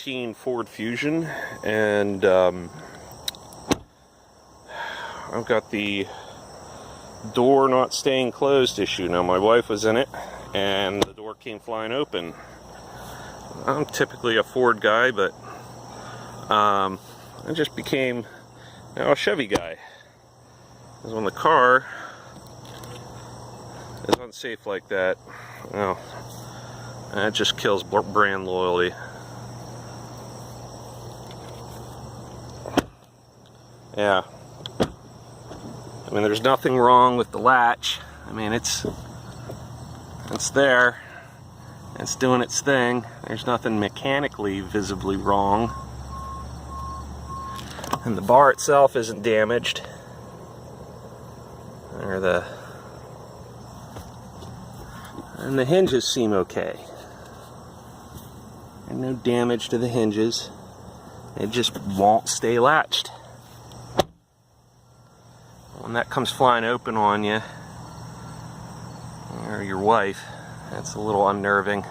2013 Ford Fusion, and I've got the door not staying closed issue. Now, my wife was in it and the door came flying open. I'm typically a Ford guy, but I just became a Chevy guy, because when the car is unsafe like that, well, that just kills brand loyalty. Yeah, I mean, there's nothing wrong with the latch. I mean, it's there, it's doing its thing. There's nothing mechanically visibly wrong, and the bar itself isn't damaged, and the hinges seem okay. And no damage to the hinges. It just won't stay latched. When that comes flying open on you, or your wife, that's a little unnerving.